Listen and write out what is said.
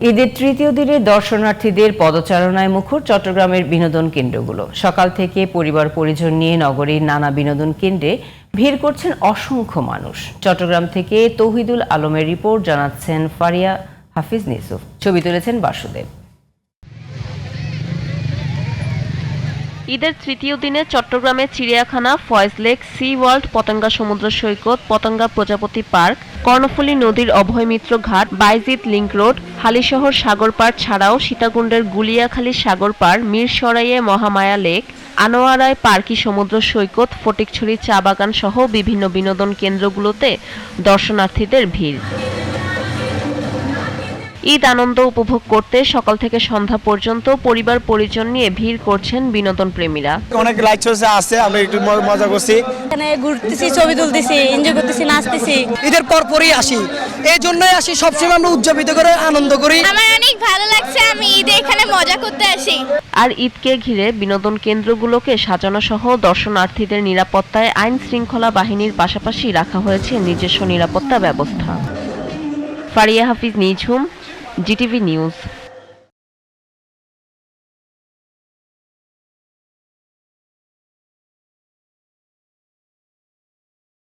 ঈদের তৃতীয় দিনে দর্শনার্থীদের পদচারণায় মুখর চট্টগ্রামের বিনোদন কেন্দ্রগুলো। সকাল থেকে পরিবার পরিজন নিয়ে নগরীর নানা বিনোদন কেন্দ্রে ভিড় করছেন অসংখ্য মানুষ। চট্টগ্রাম থেকে তৌহিদুল আলমের রিপোর্ট, জানাচ্ছেন ফারিয়া হাফিজ নিসুফ, ছবি তুলেছেন বাসুদেব। ঈদের তৃতীয় দিনে চট্টগ্রামের চিড়িয়াখানা, Foy's lake, sea world, Patenga সমুদ্র সৈকত, পতেঙ্গা প্রজাপতি পার্ক, কর্ণফুলী নদীর অভয়মিত্র ঘাট, বাইজিৎ লিংক রোড, হালিশহর সাগর পাড় ছাড়াও সীতাকুণ্ডের গুলিয়াখালী সাগর পাড়, মিরসরাইয়ে মহামায়া লেক, আনোয়ারায় পার্কি সমুদ্র সৈকত, ফটিকছড়ি চা বাগান সহ বিভিন্ন বিনোদন কেন্দ্রগুলোতে দর্শনার্থীদের ভিড়। ঈদ আনন্দ উপভোগ করতে সকাল থেকে সন্ধ্যা পর্যন্ত পরিবার পরিজন নিয়ে ভিড় করছেন বিনোদন প্রেমীরা। অনেক লাইট চলছে, আছে আমরা একটু মজা করছি, এখানে ঘুরতেছি, ছবি তুলতেছি, এনজয় করতেছি, নাচতেছি। ঈদের পরপরই আসি, এই জন্যই আসি, সবসময় আমরা উদযাপিত করে আনন্দ করি। আমার অনেক ভালো লাগছে, আমি ঈদে এখানে মজা করতে আসি। আর ঈদকে ঘিরে বিনোদন কেন্দ্রগুলোকে সাজানো সহ দর্শনার্থীদের নিরাপত্তায় আইন শৃঙ্খলা বাহিনীর পাশাপাশি রাখা হয়েছে নিজস্ব নিরাপত্তা ব্যবস্থা। ফারিয়া হাফিজ নিঝুম, জিটিভি নিউজ।